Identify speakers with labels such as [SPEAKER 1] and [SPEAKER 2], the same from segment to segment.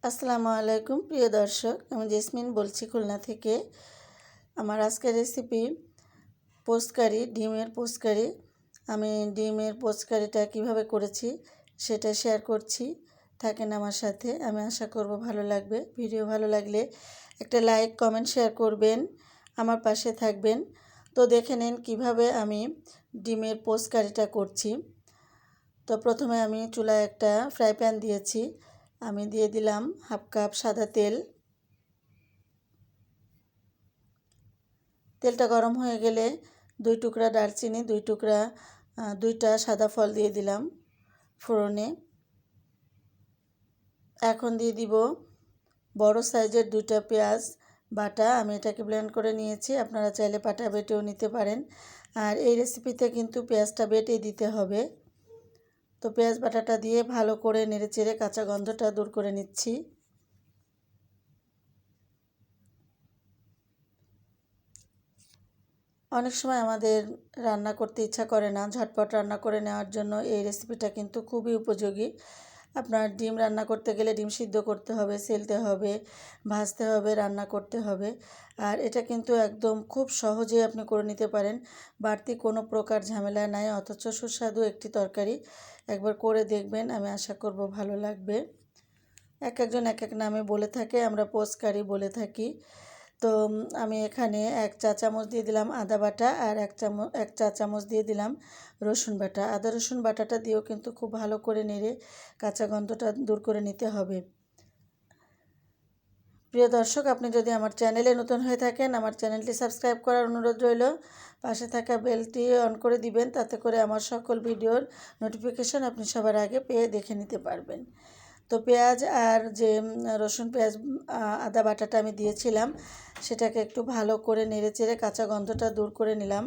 [SPEAKER 1] আসসালামু আলাইকুম প্রিয় দর্শক, আমি জেসমিন বলছি খুলনা থেকে। আমার আজকের রেসিপি পোস্ট কারি, ডিমের পোস্ট কারি। আমি ডিমের পোস্ট কারিটা কীভাবে করেছি সেটা শেয়ার করছি, থাকেন আমার সাথে। আমি আশা করব ভালো লাগবে। ভিডিও ভালো লাগলে একটা লাইক, কমেন্ট, শেয়ার করবেন, আমার পাশে থাকবেন। তো দেখে নিন কীভাবে আমি ডিমের পোস্ট কারিটা করছি। তো প্রথমে আমি চুলায় একটা ফ্রাই প্যান দিয়েছি। আমি দিয়ে দিলাম হাফ কাপ সাদা তেল। তেলটা গরম হয়ে গেলে 2 টুকরা দারচিনি, 2টা সাদা ফল দিয়ে দিলাম ফোড়নে। এখন দিয়ে দিব বড় সাইজের 2টা পেঁয়াজ বাটা। আমি এটাকে ব্লেন্ড করে নিয়েছি, আপনারা চাইলে পাটা বেটেও নিতে পারেন। আর এই রেসিপিতে কিন্তু পেঁয়াজটা বেটে দিতে হবে। তো পেঁয়াজ বাটাটা দিয়ে ভালো করে নেড়েচেড়ে কাঁচা গন্ধটা দূর করে নিচ্ছি। অনেক সময় আমাদের রান্না করতে ইচ্ছা করে না, ঝটপট রান্না করে নেওয়ার জন্য এই রেসিপিটা কিন্তু খুবই উপযোগী। আপনার ডিম রান্না করতে গেলে ডিম সিদ্ধ করতে হবে, সেলতে হবে, ভাজতে হবে, রান্না করতে হবে। আর এটা কিন্তু একদম খুব সহজে আপনি করে নিতে পারেন, বাড়তি কোনো প্রকার ঝামেলা নাই, অথচ সুস্বাদু একটি তরকারি। একবার করে দেখবেন, আমি আশা করব ভালো লাগবে। একজন এক এক নামে বলে থাকে, আমরা পোস্ট কারি বলে থাকি। তো আমি এখানে 1 চা চামচ দিয়ে দিলাম আদা বাটা, আর 1 চা চামচ দিয়ে দিলাম রসুন বাটা। আদা রসুন বাটাটা দিয়েও কিন্তু খুব ভালো করে নেড়ে কাঁচা গন্ধটা দূর করে নিতে হবে। প্রিয় দর্শক, আপনি যদি আমার চ্যানেলে নতুন হয়ে থাকেন, আমার চ্যানেলটি সাবস্ক্রাইব করার অনুরোধ রইল। পাশে থাকা বেলটি অন করে দিবেন, তাতে করে আমার সকল ভিডিওর নোটিফিকেশন আপনি সবার আগে পেয়ে দেখে নিতে পারবেন। তো পেঁয়াজ আর যে রসুন পেঁয়াজ আদা বাটাটা আমি দিয়েছিলাম, সেটাকে একটু ভালো করে নেড়েচেড়ে কাঁচা গন্ধটা দূর করে নিলাম।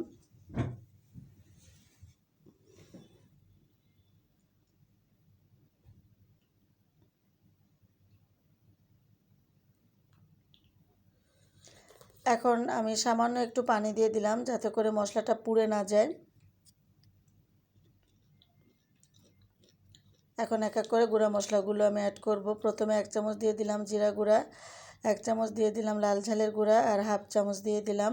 [SPEAKER 1] এখন আমি সামান্য একটু পানি দিয়ে দিলাম, যাতে করে মশলাটা পুড়ে না যায়। এখন এক এক করে গুঁড়া মশলাগুলো আমি অ্যাড করব। প্রথমে 1 চামচ দিয়ে দিলাম জিরা গুঁড়া, 1 চামচ দিয়ে দিলাম লাল ঝালের গুঁড়া, আর হাফ চামচ দিয়ে দিলাম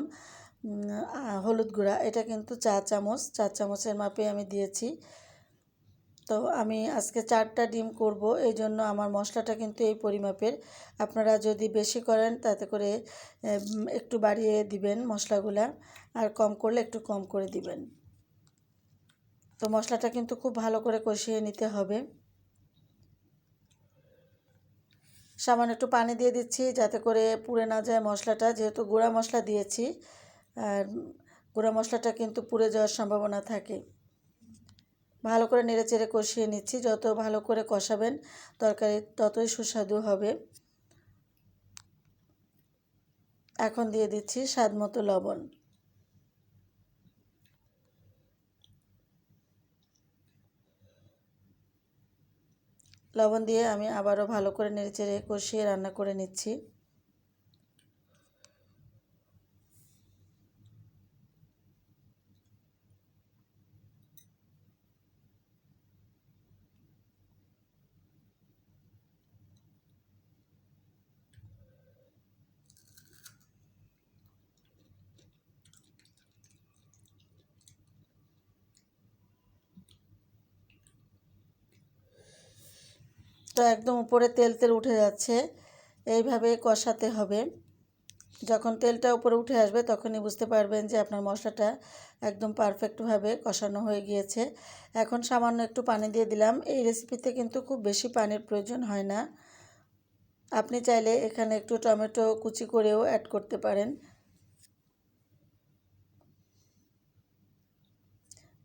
[SPEAKER 1] হলুদ গুঁড়া। এটা কিন্তু চা চামচের মাপে আমি দিয়েছি। তো আমি আজকে 4টা ডিম করব, এই জন্য আমার মশলাটা কিন্তু এই পরিমাপের। আপনারা যদি বেশি করেন তাতে করে একটু বাড়িয়ে দিবেন মশলাগুলা, আর কম করলে একটু কম করে দিবেন। তো মশলাটা কিন্তু খুব ভালো করে কষিয়ে নিতে হবে। সামান্য একটু পানি দিয়ে দিচ্ছি, যাতে করে পুড়ে না যায় মশলাটা, যেহেতু গুঁড়া মশলা দিয়েছি। আর গুঁড়া মশলাটা কিন্তু পুড়ে যাওয়ার সম্ভাবনা থাকে। ভালো করে নেড়েচেড়ে কষিয়ে নিচ্ছি। যত ভালো করে কষাবেন তরকারি ততই সুস্বাদু হবে। এখন দিয়ে দিচ্ছি স্বাদ মতো লবণ। লবণ দিয়ে আমি আবারও ভালো করে নেড়েচেড়ে কষিয়ে রান্না করে নিচ্ছি। তো একদম উপরে তেল তেল উঠে যাচ্ছে, এইভাবে কষাতে হবে। যখন তেলটা উপরে উঠে আসবে তখনই বুঝতে পারবেন যে আপনার মশলাটা একদম পারফেক্টভাবে কষানো হয়ে গিয়েছে। এখন সামান্য একটু পানি দিয়ে দিলাম। এই রেসিপিতে কিন্তু খুব বেশি পানির প্রয়োজন হয় না। আপনি চাইলে এখানে একটু টমেটো কুচি করেও অ্যাড করতে পারেন।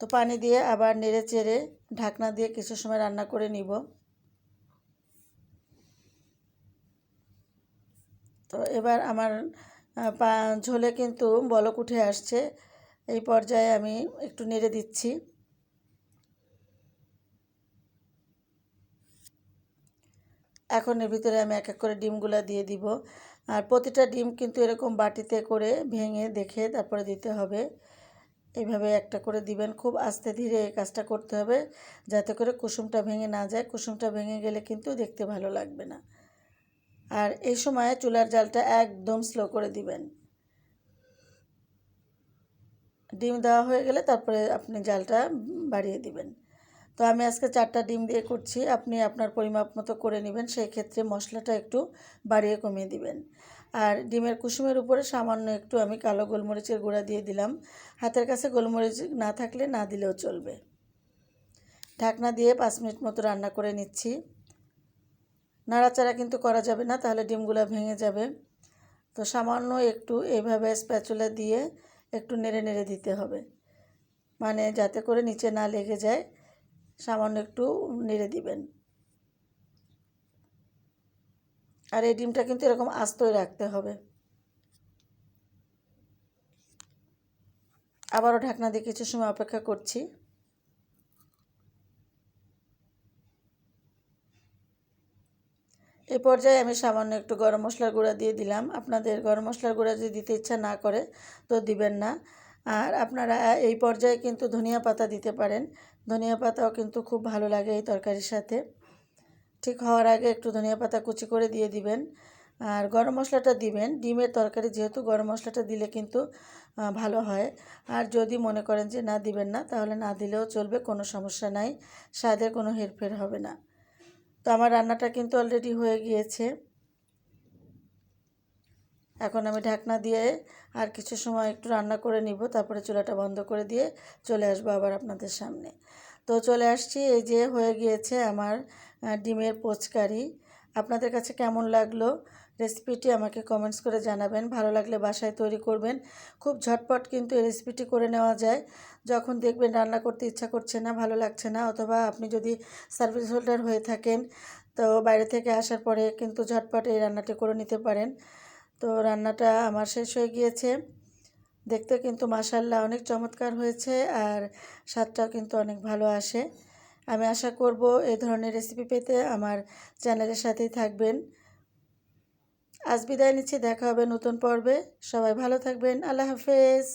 [SPEAKER 1] তো পানি দিয়ে আবার নেড়ে চেড়ে ঢাকনা দিয়ে কিছু সময় রান্না করে নিব। তো এবার আমার ঝোলে কিন্তু বলক উঠে আসছে। এই পর্যায়ে আমি একটু নেড়ে দিচ্ছি। এখন এর ভিতরে আমি এক এক করে ডিমগুলো দিয়ে দিব। আর প্রতিটা ডিম কিন্তু এরকম বাটিতে করে ভেঙে দেখে তারপরে দিতে হবে। এইভাবে একটা করে দিবেন, খুব আস্তে ধীরে এই কাজটা করতে হবে, যাতে করে কুসুমটা ভেঙে না যায়। কুসুমটা ভেঙে গেলে কিন্তু দেখতে ভালো লাগবে না। আর এই সময় চুলার জালটা একদম স্লো করে দিবেন। ডিম দেওয়া হয়ে গেলে তারপরে আপনি জালটা বাড়িয়ে দিবেন। তো আমি আজকে 4টা ডিম দিয়ে করছি, আপনি আপনার পরিমাপ মতো করে নেবেন, সেই ক্ষেত্রে মশলাটা একটু বাড়িয়ে কমিয়ে দিবেন। আর ডিমের কুসুমের উপরে সামান্য একটু আমি কালো গোলমরিচের গুঁড়া দিয়ে দিলাম, হাতের কাছে গোলমরিচ না থাকলে না দিলেও চলবে। ঢাকনা দিয়ে 5 মিনিট মতো রান্না করে নিচ্ছি। নাড়াচাড়া কিন্তু করা যাবে না, তাহলে ডিমগুলো ভেঙে যাবে। তো সামান্য একটু এইভাবে স্প্যাচুলা দিয়ে একটু নেড়ে নেড়ে দিতে হবে, মানে যাতে করে নিচে না লেগে যায়, সামান্য একটু নেড়ে দিবেন। আর এই ডিমটা কিন্তু এরকম আস্তই রাখতে হবে। আবারও ঢাকনা দিয়ে কিছু সময় অপেক্ষা করছি। এই পর্যায়ে আমি সামান্য একটু গরম মশলার গুঁড়া দিয়ে দিলাম। আপনাদের গরম মশলার গুঁড়া যদি দিতে ইচ্ছা না করে তো দিবেন না। আর আপনারা এই পর্যায়ে কিন্তু ধনিয়া পাতা দিতে পারেন, ধনিয়া পাতাও কিন্তু খুব ভালো লাগে এই তরকারির সাথে। ঠিক হওয়ার আগে একটু ধনিয়া পাতা কুচি করে দিয়ে দিবেন। আর গরম মশলাটা দিবেন, ডিমের তরকারি যেহেতু গরম মশলাটা দিলে কিন্তু ভালো হয়। আর যদি মনে করেন যে না দিবেন না, তাহলে না দিলেও চলবে, কোনো সমস্যা নাই, স্বাদের কোনো হেরফের হবে না। তো আমার রান্নাটা কিন্তু অলরেডি হয়ে গিয়েছে। এখন আমি ঢাকনা দিয়ে আর কিছু সময় একটু রান্না করে নিব, তারপরে চুলাটা বন্ধ করে দিয়ে চলে আসবো আবার আপনাদের সামনে। তো চলে আসছি, এই যে হয়ে গিয়েছে আমার ডিমের পোচকারি। আপনাদের কাছে কেমন লাগলো রেসিপিটি আমাকে কমেন্টস করে জানাবেন। ভালো লাগলে বাসায় তৈরি করবেন, খুব ঝটপট কিন্তু এই রেসিপিটি করে নেওয়া যায়। যখন দেখবেন রান্না করতে ইচ্ছা করছে না, ভালো লাগছে না, অথবা আপনি যদি সার্ভিস হোল্ডার হয়ে থাকেন তো বাইরে থেকে আসার পরে কিন্তু ঝটপট এই রান্নাটি করে নিতে পারেন। তো রান্নাটা আমার শেষ হয়ে গিয়েছে, দেখতে কিন্তু মাশাআল্লাহ অনেক চমৎকার হয়েছে, আর স্বাদটাও কিন্তু অনেক ভালো আসে। আমি আশা করব এই ধরনের রেসিপি পেতে আমার চ্যানেলের সাথেই থাকবেন। আজ বিদায় নিচ্ছি, দেখা হবে নতুন পর্বে। সবাই ভালো থাকবেন, আল্লাহ হাফেজ।